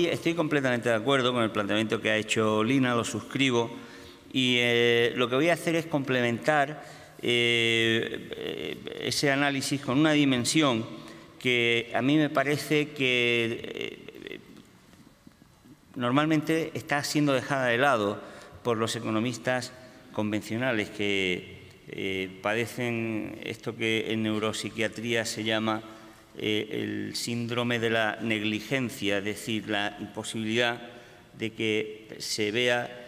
estoy completamente de acuerdo con el planteamiento que ha hecho Lina, lo suscribo, y lo que voy a hacer es complementar ese análisis con una dimensión que a mí me parece que normalmente está siendo dejada de lado por los economistas convencionales que padecen esto que en neuropsiquiatría se llama el síndrome de la negligencia, es decir, la imposibilidad de que se vea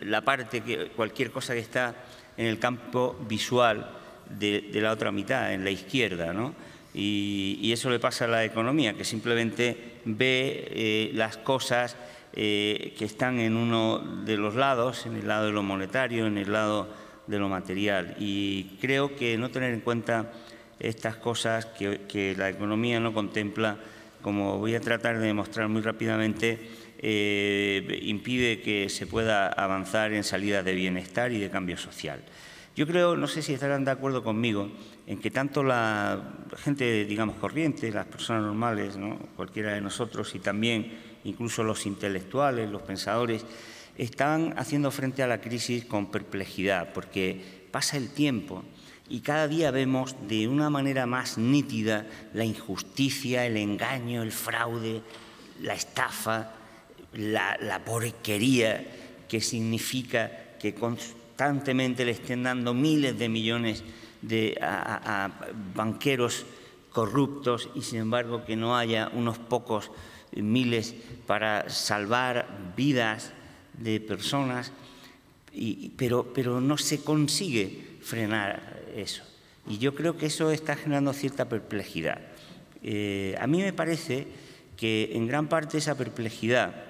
la parte, cualquier cosa que está en el campo visual de la otra mitad, en la izquierda, ¿no? Y eso le pasa a la economía, que simplemente ve las cosas que están en uno de los lados, en el lado de lo monetario, en el lado de lo material. Y creo que no tener en cuenta estas cosas que la economía no contempla, como voy a tratar de demostrar muy rápidamente, impide que se pueda avanzar en salidas de bienestar y de cambio social. Yo creo, no sé si estarán de acuerdo conmigo, en que tanto la gente, digamos, corriente, las personas normales, ¿no?, cualquiera de nosotros, y también incluso los intelectuales, los pensadores, están haciendo frente a la crisis con perplejidad, porque pasa el tiempo y cada día vemos de una manera más nítida la injusticia, el engaño, el fraude, la estafa, la porquería que significa que constantemente le estén dando miles de millones a banqueros corruptos y, sin embargo, que no haya unos pocos miles para salvar vidas de personas, pero no se consigue frenar eso. Y yo creo que eso está generando cierta perplejidad. A mí me parece que en gran parte esa perplejidad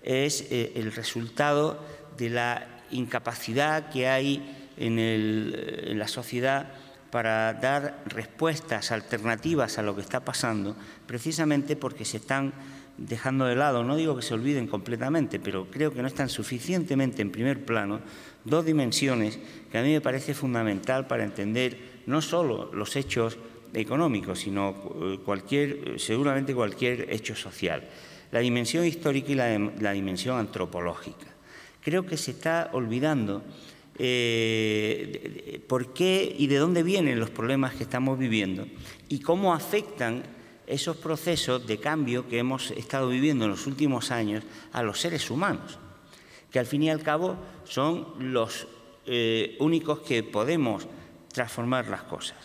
es el resultado de la incapacidad que hay en la sociedad para dar respuestas alternativas a lo que está pasando, precisamente porque se están dejando de lado, no digo que se olviden completamente, pero creo que no están suficientemente en primer plano dos dimensiones que a mí me parece fundamental para entender no solo los hechos económicos, sino seguramente cualquier hecho social. La dimensión histórica y la dimensión antropológica. Creo que se está olvidando por qué y de dónde vienen los problemas que estamos viviendo y cómo afectan esos procesos de cambio que hemos estado viviendo en los últimos años a los seres humanos, que al fin y al cabo son los únicos que podemos transformar las cosas.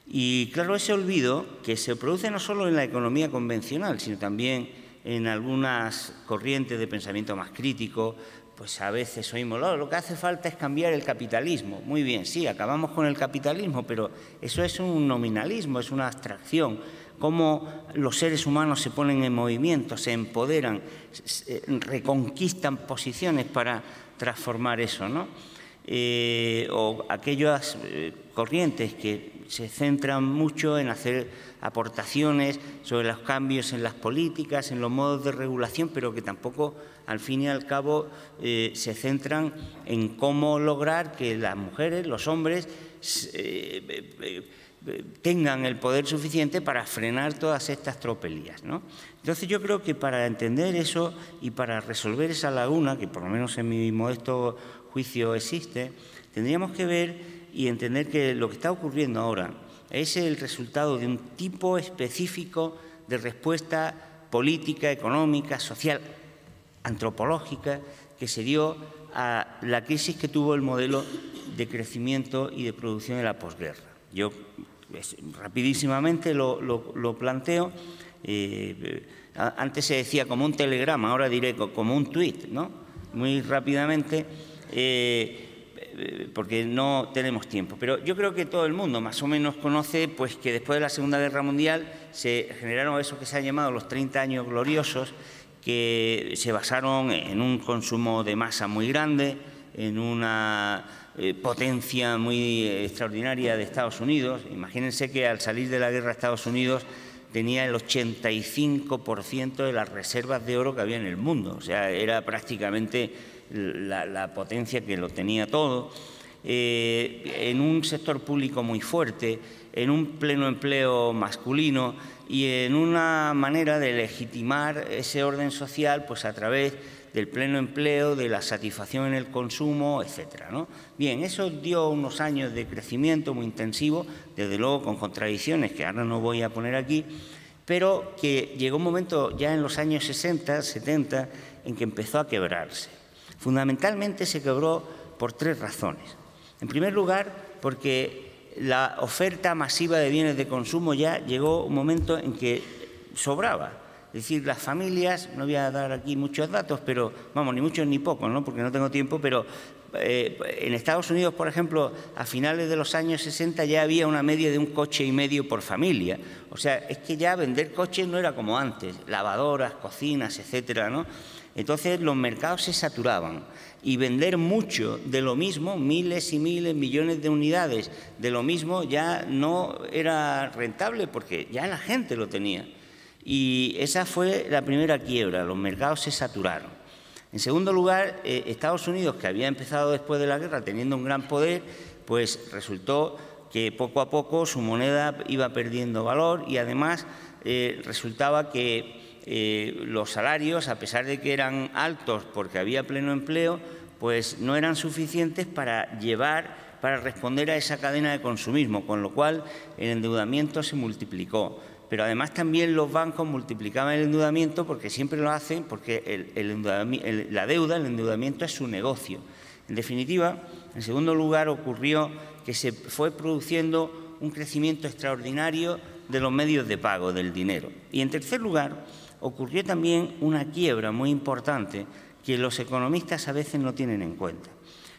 Y claro, ese olvido que se produce no solo en la economía convencional, sino también en algunas corrientes de pensamiento más crítico, pues a veces oímos, lo que hace falta es cambiar el capitalismo. Muy bien, sí, acabamos con el capitalismo, pero eso es un nominalismo, es una abstracción. Cómo los seres humanos se ponen en movimiento, se empoderan, reconquistan posiciones para transformar eso, ¿no? O aquellas corrientes que se centran mucho en hacer aportaciones sobre los cambios en las políticas, en los modos de regulación, pero que tampoco, al fin y al cabo, se centran en cómo lograr que las mujeres, los hombres, tengan el poder suficiente para frenar todas estas tropelías, ¿no? Entonces yo creo que para entender eso y para resolver esa laguna, que por lo menos en mi modesto juicio existe, tendríamos que ver y entender que lo que está ocurriendo ahora es el resultado de un tipo específico de respuesta política, económica, social, antropológica, que se dio a la crisis que tuvo el modelo de crecimiento y de producción de la posguerra. Yo rapidísimamente lo planteo. Antes se decía como un telegrama, ahora diré como un tuit, ¿no? Muy rápidamente, porque no tenemos tiempo. Pero yo creo que todo el mundo más o menos conoce pues, que después de la Segunda Guerra Mundial se generaron eso que se ha llamado los 30 años gloriosos, que se basaron en un consumo de masa muy grande, en una potencia muy extraordinaria de Estados Unidos. Imagínense que al salir de la guerra Estados Unidos tenía el 85% de las reservas de oro que había en el mundo. O sea, era prácticamente la potencia que lo tenía todo. En un sector público muy fuerte, en un pleno empleo masculino y en una manera de legitimar ese orden social pues a través del pleno empleo, de la satisfacción en el consumo, etcétera, ¿no? Bien, eso dio unos años de crecimiento muy intensivo, desde luego con contradicciones que ahora no voy a poner aquí, pero que llegó un momento ya en los años 60, 70, en que empezó a quebrarse. Fundamentalmente se quebró por tres razones. En primer lugar, porque la oferta masiva de bienes de consumo ya llegó un momento en que sobraba. Es decir, las familias, no voy a dar aquí muchos datos, pero vamos, ni muchos ni pocos, ¿no? Porque no tengo tiempo, pero en Estados Unidos, por ejemplo, a finales de los años 60 ya había una media de 1,5 coches por familia. O sea, es que ya vender coches no era como antes, lavadoras, cocinas, etcétera, ¿no? Entonces los mercados se saturaban y vender mucho de lo mismo, miles y miles, millones de unidades de lo mismo, ya no era rentable porque ya la gente lo tenía. Y esa fue la primera quiebra, los mercados se saturaron. En segundo lugar, Estados Unidos, que había empezado después de la guerra teniendo un gran poder, pues resultó que poco a poco su moneda iba perdiendo valor y además resultaba que los salarios, a pesar de que eran altos porque había pleno empleo, pues no eran suficientes para responder a esa cadena de consumismo, con lo cual el endeudamiento se multiplicó. Pero además también los bancos multiplicaban el endeudamiento porque siempre lo hacen, porque la deuda, el endeudamiento es su negocio. En definitiva, en segundo lugar, ocurrió que se fue produciendo un crecimiento extraordinario de los medios de pago, del dinero. Y en tercer lugar, ocurrió también una quiebra muy importante que los economistas a veces no tienen en cuenta.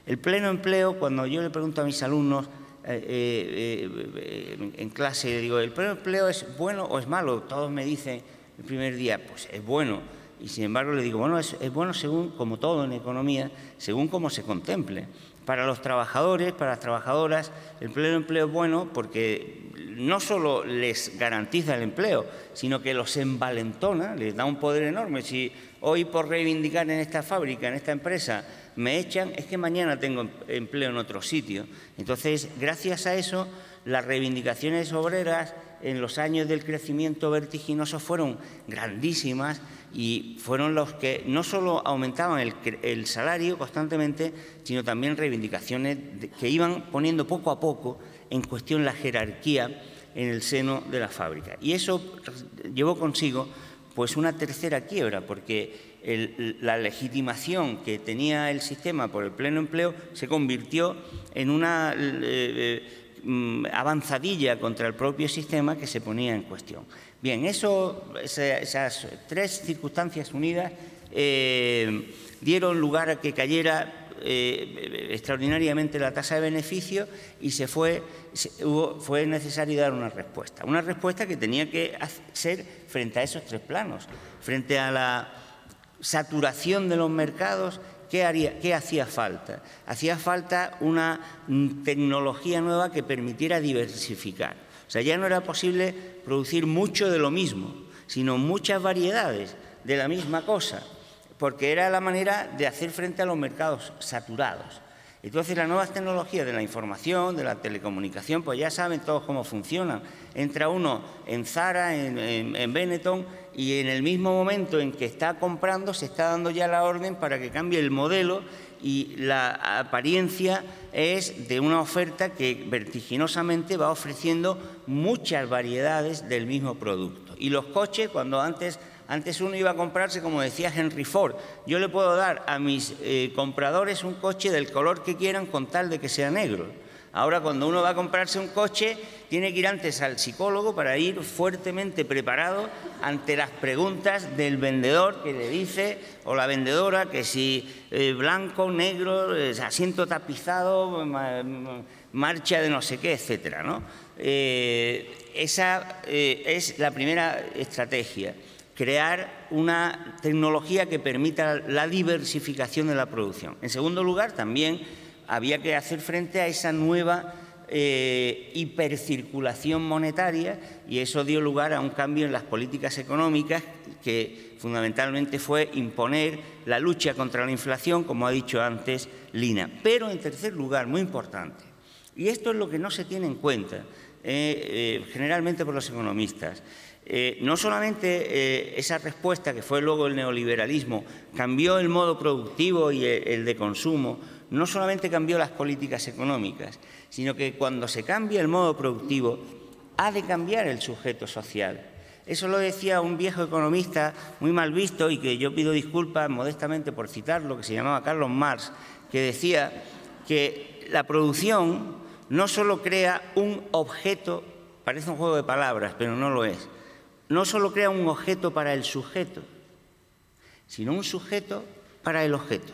El pleno empleo, cuando yo le pregunto a mis alumnos en clase, digo, ¿el pleno empleo es bueno o es malo? Todos me dicen el primer día, pues es bueno. Y sin embargo le digo, bueno, es bueno según, como todo en economía, según cómo se contemple. Para los trabajadores, para las trabajadoras, el pleno empleo es bueno porque no solo les garantiza el empleo, sino que los envalentona, les da un poder enorme. Si hoy por reivindicar en esta fábrica, en esta empresa, me echan, es que mañana tengo empleo en otro sitio. Entonces, gracias a eso, las reivindicaciones obreras en los años del crecimiento vertiginoso fueron grandísimas y fueron los que no solo aumentaban el salario constantemente, sino también reivindicaciones que iban poniendo poco a poco en cuestión la jerarquía en el seno de la fábrica. Y eso llevó consigo pues una tercera quiebra, porque la legitimación que tenía el sistema por el pleno empleo se convirtió en una avanzadilla contra el propio sistema que se ponía en cuestión. Bien, esas tres circunstancias unidas dieron lugar a que cayera extraordinariamente la tasa de beneficio y fue necesario dar una respuesta que tenía que ser frente a esos tres planos, frente a la saturación de los mercados. ¿Qué hacía falta? Hacía falta una tecnología nueva que permitiera diversificar. O sea, ya no era posible producir mucho de lo mismo, sino muchas variedades de la misma cosa, porque era la manera de hacer frente a los mercados saturados. Entonces, las nuevas tecnologías de la información, de la telecomunicación, pues ya saben todos cómo funcionan. Entra uno en Zara, en Benetton, y en el mismo momento en que está comprando se está dando ya la orden para que cambie el modelo y la apariencia es de una oferta que vertiginosamente va ofreciendo muchas variedades del mismo producto. Y los coches, cuando antes uno iba a comprarse, como decía Henry Ford, yo le puedo dar a mis compradores un coche del color que quieran con tal de que sea negro. Ahora, cuando uno va a comprarse un coche, tiene que ir antes al psicólogo para ir fuertemente preparado ante las preguntas del vendedor que le dice, o la vendedora, que si blanco, negro, asiento tapizado, marcha de no sé qué, etcétera, ¿no? Esa es la primera estrategia. Crear una tecnología que permita la diversificación de la producción. En segundo lugar, también había que hacer frente a esa nueva hipercirculación monetaria y eso dio lugar a un cambio en las políticas económicas que fundamentalmente fue imponer la lucha contra la inflación, como ha dicho antes Lina. Pero en tercer lugar, muy importante, y esto es lo que no se tiene en cuenta, generalmente por los economistas. No solamente esa respuesta, que fue luego el neoliberalismo, cambió el modo productivo y el de consumo, no solamente cambió las políticas económicas, sino que cuando se cambia el modo productivo, ha de cambiar el sujeto social. Eso lo decía un viejo economista muy mal visto y que yo pido disculpas modestamente por citarlo, que se llamaba Carlos Marx, que decía que la producción no solo crea un objeto, parece un juego de palabras, pero no lo es, no solo crea un objeto para el sujeto, sino un sujeto para el objeto.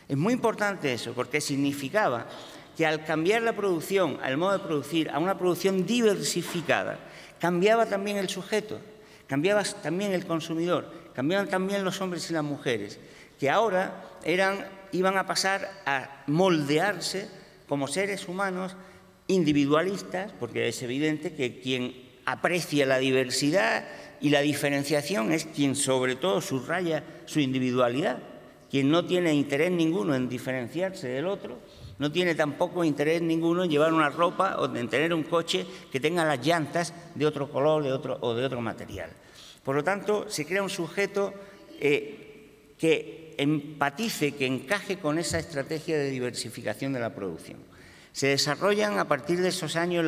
Es muy importante eso, porque significaba que al cambiar la producción, al modo de producir, a una producción diversificada, cambiaba también el sujeto, cambiaba también el consumidor, cambiaban también los hombres y las mujeres, que ahora iban a pasar a moldearse como seres humanos individualistas, porque es evidente que quien aprecia la diversidad y la diferenciación es quien sobre todo subraya su individualidad. Quien no tiene interés ninguno en diferenciarse del otro, no tiene tampoco interés ninguno en llevar una ropa o en tener un coche que tenga las llantas de otro color o de otro material. Por lo tanto, se crea un sujeto que empatice, que encaje con esa estrategia de diversificación de la producción. Se desarrollan a partir de esos años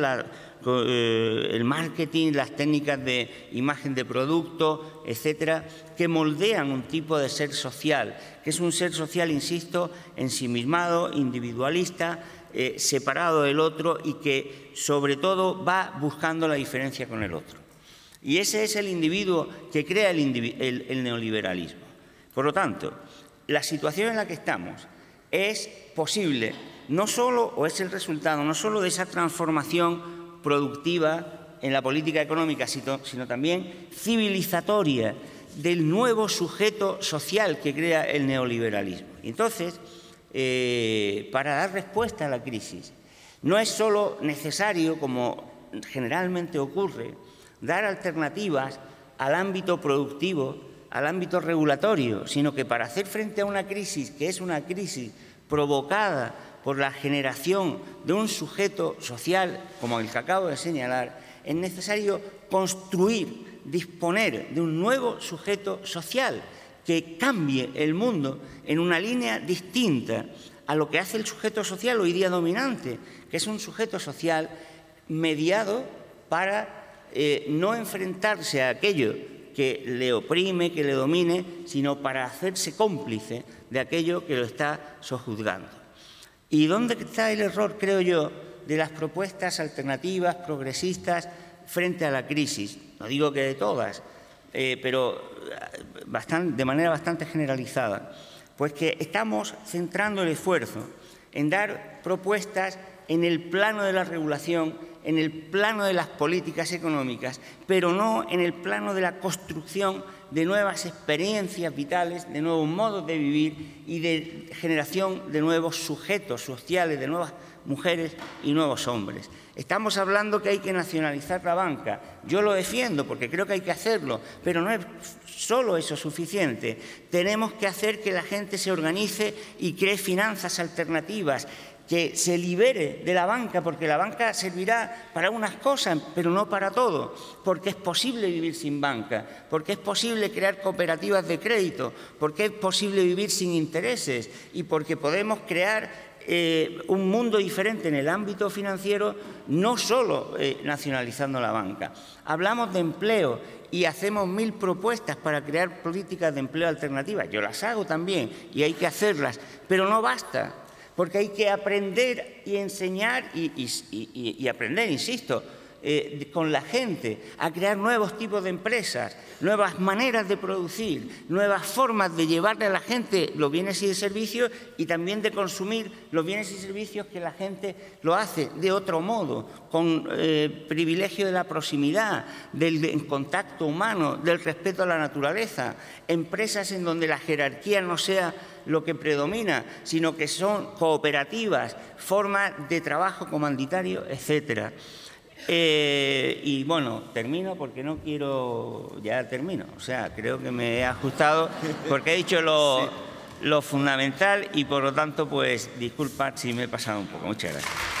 el marketing, las técnicas de imagen de producto, etcétera, que moldean un tipo de ser social, que es un ser social, insisto, ensimismado, individualista, separado del otro y que, sobre todo, va buscando la diferencia con el otro. Y ese es el individuo que crea el neoliberalismo. Por lo tanto, la situación en la que estamos es posible, no solo, o es el resultado, no solo de esa transformación productiva en la política económica, sino también civilizatoria del nuevo sujeto social que crea el neoliberalismo. Entonces, para dar respuesta a la crisis, no es solo necesario, como generalmente ocurre, dar alternativas al ámbito productivo, al ámbito regulatorio, sino que para hacer frente a una crisis que es una crisis provocada por la generación de un sujeto social, como el que acabo de señalar, es necesario construir, disponer de un nuevo sujeto social que cambie el mundo en una línea distinta a lo que hace el sujeto social hoy día dominante, que es un sujeto social mediado para no enfrentarse a aquello que le oprime, que le domine, sino para hacerse cómplice de aquello que lo está sojuzgando. ¿Y dónde está el error, creo yo, de las propuestas alternativas, progresistas, frente a la crisis? No digo que de todas, pero de manera bastante generalizada. Pues que estamos centrando el esfuerzo en dar propuestas en el plano de la regulación, en el plano de las políticas económicas, pero no en el plano de la construcción de nuevas experiencias vitales, de nuevos modos de vivir y de generación de nuevos sujetos sociales, de nuevas mujeres y nuevos hombres. Estamos hablando que hay que nacionalizar la banca. Yo lo defiendo porque creo que hay que hacerlo, pero no es solo eso suficiente. Tenemos que hacer que la gente se organice y cree finanzas alternativas, que se libere de la banca, porque la banca servirá para unas cosas, pero no para todo, porque es posible vivir sin banca, porque es posible crear cooperativas de crédito, porque es posible vivir sin intereses y porque podemos crear un mundo diferente en el ámbito financiero, no solo nacionalizando la banca. Hablamos de empleo y hacemos 1000 propuestas para crear políticas de empleo alternativas. Yo las hago también y hay que hacerlas, pero no basta. Porque hay que aprender y enseñar y aprender, insisto, con la gente a crear nuevos tipos de empresas, nuevas maneras de producir, nuevas formas de llevarle a la gente los bienes y servicios y también de consumir los bienes y servicios que la gente lo hace de otro modo, con privilegio de la proximidad, del contacto humano, del respeto a la naturaleza, empresas en donde la jerarquía no sea lo que predomina, sino que son cooperativas, formas de trabajo comanditario, etcétera. Y bueno, termino porque no quiero... Ya termino, o sea, creo que me he ajustado porque he dicho lo fundamental y por lo tanto, pues, disculpad si me he pasado un poco. Muchas gracias.